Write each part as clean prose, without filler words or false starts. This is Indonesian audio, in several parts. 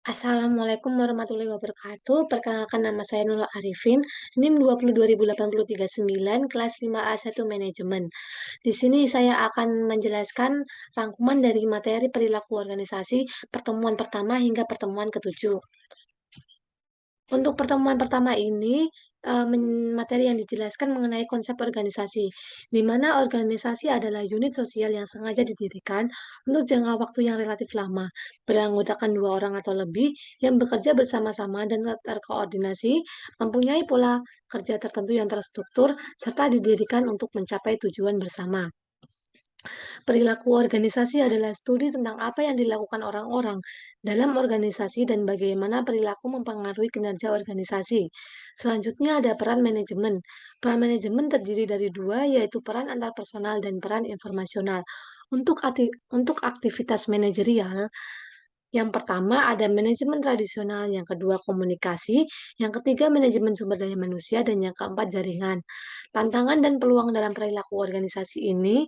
Assalamualaikum warahmatullahi wabarakatuh. Perkenalkan nama saya Nurul Arifin, NIM 20208039, kelas 5A1 Manajemen. Di sini saya akan menjelaskan rangkuman dari materi perilaku organisasi pertemuan pertama hingga pertemuan ketujuh. Untuk pertemuan pertama ini, materi yang dijelaskan mengenai konsep organisasi, di mana organisasi adalah unit sosial yang sengaja didirikan untuk jangka waktu yang relatif lama, beranggotakan 2 orang atau lebih yang bekerja bersama-sama dan terkoordinasi, mempunyai pola kerja tertentu yang terstruktur, serta didirikan untuk mencapai tujuan bersama. Perilaku organisasi adalah studi tentang apa yang dilakukan orang-orang dalam organisasi dan bagaimana perilaku mempengaruhi kinerja organisasi. Selanjutnya ada peran manajemen. Peran manajemen terdiri dari dua, yaitu peran antar personal dan peran informasional. Untuk aktivitas manajerial, yang pertama ada manajemen tradisional, yang kedua komunikasi, yang ketiga manajemen sumber daya manusia, dan yang keempat jaringan. Tantangan dan peluang dalam perilaku organisasi ini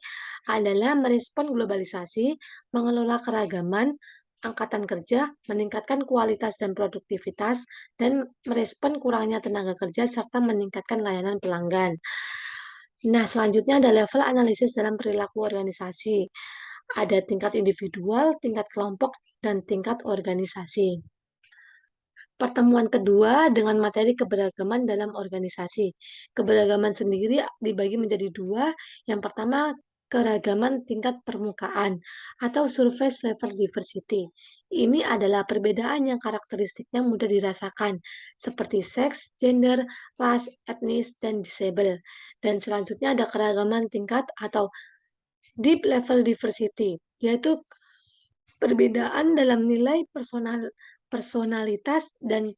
adalah merespon globalisasi, mengelola keragaman, angkatan kerja, meningkatkan kualitas dan produktivitas, dan merespon kurangnya tenaga kerja, serta meningkatkan layanan pelanggan. Nah, selanjutnya ada level analisis dalam perilaku organisasi. Ada tingkat individual, tingkat kelompok, dan tingkat organisasi. Pertemuan kedua dengan materi keberagaman dalam organisasi. Keberagaman sendiri dibagi menjadi dua. Yang pertama, keragaman tingkat permukaan atau surface level diversity. Ini adalah perbedaan yang karakteristiknya mudah dirasakan, seperti seks, gender, ras, etnis, dan disable. Dan selanjutnya ada keragaman tingkat atau deep level diversity, yaitu perbedaan dalam nilai personalitas dan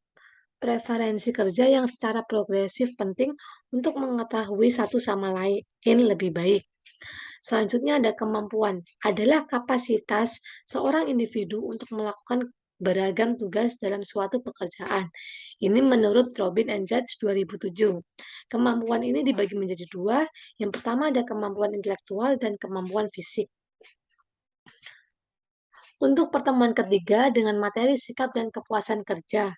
preferensi kerja yang secara progresif penting untuk mengetahui satu sama lain lebih baik. Selanjutnya ada kemampuan, adalah kapasitas seorang individu untuk melakukan beragam tugas dalam suatu pekerjaan. Ini menurut Robin and Judge 2007. Kemampuan ini dibagi menjadi dua. Yang pertama ada kemampuan intelektual dan kemampuan fisik. Untuk pertemuan ketiga dengan materi sikap dan kepuasan kerja.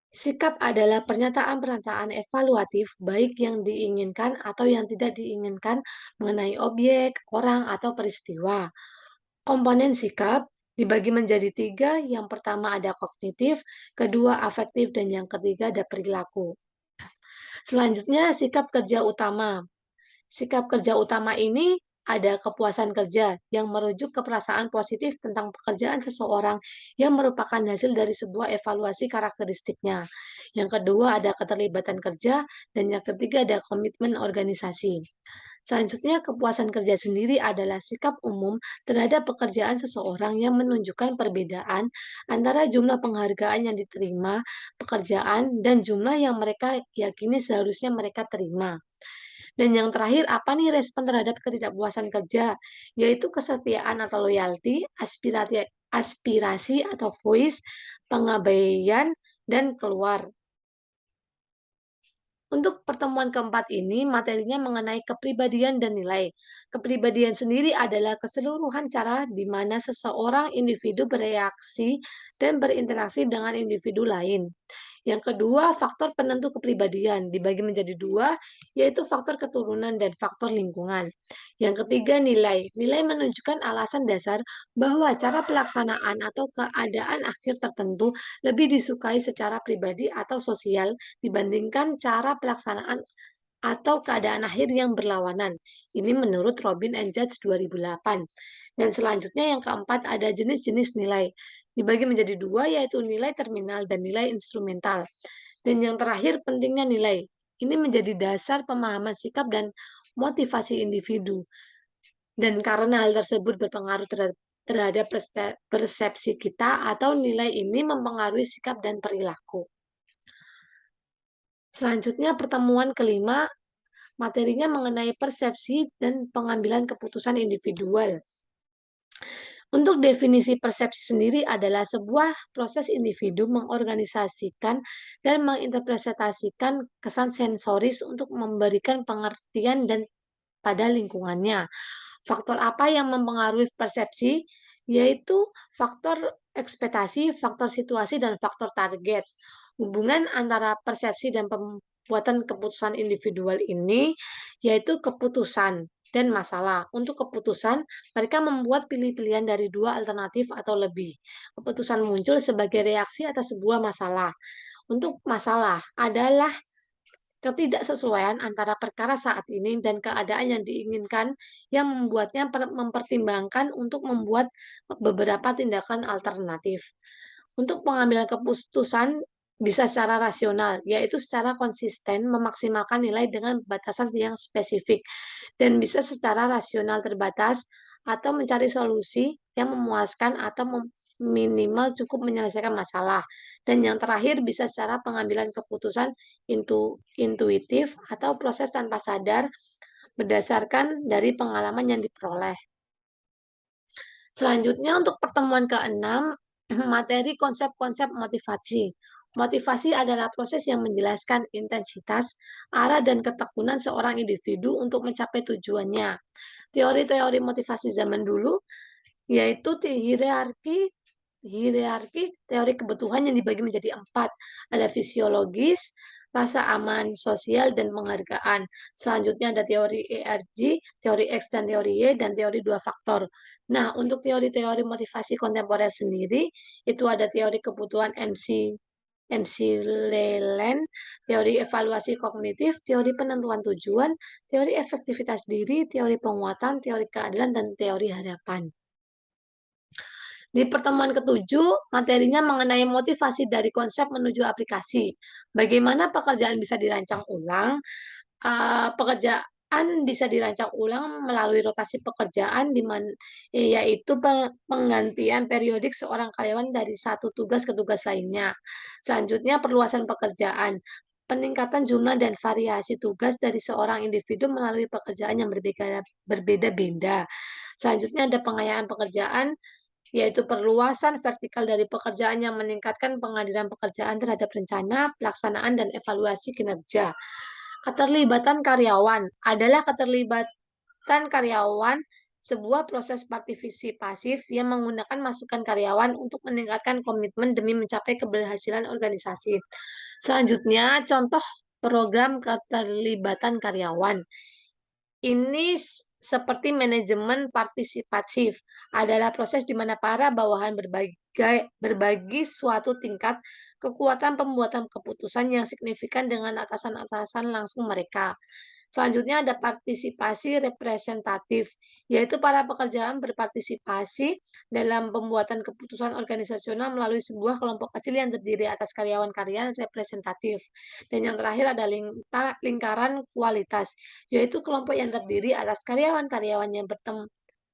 Sikap adalah pernyataan-pernyataan evaluatif baik yang diinginkan atau yang tidak diinginkan mengenai objek, orang, atau peristiwa. Komponen sikap dibagi menjadi tiga. Yang pertama ada kognitif, kedua afektif, dan yang ketiga ada perilaku. Selanjutnya sikap kerja utama. Sikap kerja utama ini ada kepuasan kerja yang merujuk ke perasaan positif tentang pekerjaan seseorang yang merupakan hasil dari sebuah evaluasi karakteristiknya. Yang kedua ada keterlibatan kerja, dan yang ketiga ada komitmen organisasi. Selanjutnya, kepuasan kerja sendiri adalah sikap umum terhadap pekerjaan seseorang yang menunjukkan perbedaan antara jumlah penghargaan yang diterima pekerjaan dan jumlah yang mereka yakini seharusnya mereka terima. Dan yang terakhir, apa nih respon terhadap ketidakpuasan kerja? Yaitu kesetiaan atau loyalty, aspirasi atau voice, pengabaian, dan keluar. Untuk pertemuan keempat ini, materinya mengenai kepribadian dan nilai. Kepribadian sendiri adalah keseluruhan cara di mana seseorang individu bereaksi dan berinteraksi dengan individu lain. Yang kedua, faktor penentu kepribadian dibagi menjadi dua, yaitu faktor keturunan dan faktor lingkungan. Yang ketiga, nilai. Nilai menunjukkan alasan dasar bahwa cara pelaksanaan atau keadaan akhir tertentu lebih disukai secara pribadi atau sosial dibandingkan cara pelaksanaan atau keadaan akhir yang berlawanan. Ini menurut Robin and Judge 2008. Dan selanjutnya yang keempat ada jenis-jenis nilai. Dibagi menjadi dua, yaitu nilai terminal dan nilai instrumental. Dan yang terakhir pentingnya nilai. Ini menjadi dasar pemahaman sikap dan motivasi individu. Dan karena hal tersebut berpengaruh terhadap persepsi kita, atau nilai ini mempengaruhi sikap dan perilaku. Selanjutnya pertemuan kelima, materinya mengenai persepsi dan pengambilan keputusan individual. Untuk definisi persepsi sendiri adalah sebuah proses individu mengorganisasikan dan menginterpretasikan kesan sensoris untuk memberikan pengertian dan pada lingkungannya. Faktor apa yang mempengaruhi persepsi? Yaitu faktor ekspektasi, faktor situasi, dan faktor target. Hubungan antara persepsi dan pembuatan keputusan individual ini yaitu keputusan dan masalah. Untuk keputusan, mereka membuat pilih-pilihan dari dua alternatif atau lebih. Keputusan muncul sebagai reaksi atas sebuah masalah. Untuk masalah adalah ketidaksesuaian antara perkara saat ini dan keadaan yang diinginkan yang membuatnya mempertimbangkan untuk membuat beberapa tindakan alternatif. Untuk pengambilan keputusan bisa secara rasional, yaitu secara konsisten memaksimalkan nilai dengan batasan yang spesifik, dan bisa secara rasional terbatas atau mencari solusi yang memuaskan atau minimal cukup menyelesaikan masalah. Dan yang terakhir bisa secara pengambilan keputusan intuitif atau proses tanpa sadar berdasarkan dari pengalaman yang diperoleh. Selanjutnya untuk pertemuan keenam, materi konsep-konsep motivasi. Motivasi adalah proses yang menjelaskan intensitas, arah, dan ketekunan seorang individu untuk mencapai tujuannya. Teori-teori motivasi zaman dulu yaitu hierarki teori kebutuhan yang dibagi menjadi 4. Ada fisiologis, rasa aman, sosial, dan penghargaan. Selanjutnya ada teori ERG, teori X dan teori Y, dan teori dua faktor. Nah, untuk teori-teori motivasi kontemporer sendiri, itu ada teori kebutuhan MC Leland, teori evaluasi kognitif, teori penentuan tujuan, teori efektivitas diri, teori penguatan, teori keadilan, dan teori harapan. Di pertemuan ketujuh, materinya mengenai motivasi dari konsep menuju aplikasi. Bagaimana pekerjaan bisa dirancang ulang? Pekerjaan bisa dirancang ulang melalui rotasi pekerjaan, yaitu penggantian periodik seorang karyawan dari satu tugas ke tugas lainnya. Selanjutnya, perluasan pekerjaan. Peningkatan jumlah dan variasi tugas dari seorang individu melalui pekerjaan yang berbeda-beda. Selanjutnya ada pengayaan pekerjaan, yaitu perluasan vertikal dari pekerjaan yang meningkatkan pengadilan pekerjaan terhadap rencana, pelaksanaan, dan evaluasi kinerja. Keterlibatan karyawan adalah keterlibatan karyawan sebuah proses partisipasif yang menggunakan masukan karyawan untuk meningkatkan komitmen demi mencapai keberhasilan organisasi. Selanjutnya, contoh program keterlibatan karyawan. Ini seperti manajemen partisipatif adalah proses di mana para bawahan berbagi suatu tingkat kekuatan pembuatan keputusan yang signifikan dengan atasan-atasan langsung mereka. Selanjutnya ada partisipasi representatif, yaitu para pekerjaan berpartisipasi dalam pembuatan keputusan organisasional melalui sebuah kelompok kecil yang terdiri atas karyawan-karyawan representatif. Dan yang terakhir ada lingkaran kualitas, yaitu kelompok yang terdiri atas karyawan-karyawan yang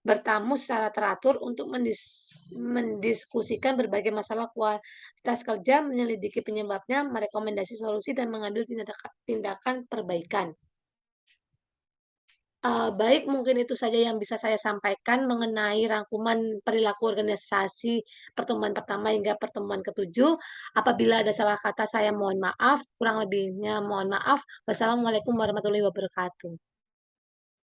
bertamu secara teratur untuk mendiskusikan berbagai masalah kualitas kerja, menyelidiki penyebabnya, merekomendasi solusi, dan mengambil tindakan perbaikan. Baik, mungkin itu saja yang bisa saya sampaikan mengenai rangkuman perilaku organisasi pertemuan pertama hingga pertemuan ketujuh. Apabila ada salah kata, saya mohon maaf. Kurang lebihnya mohon maaf. Wassalamualaikum warahmatullahi wabarakatuh.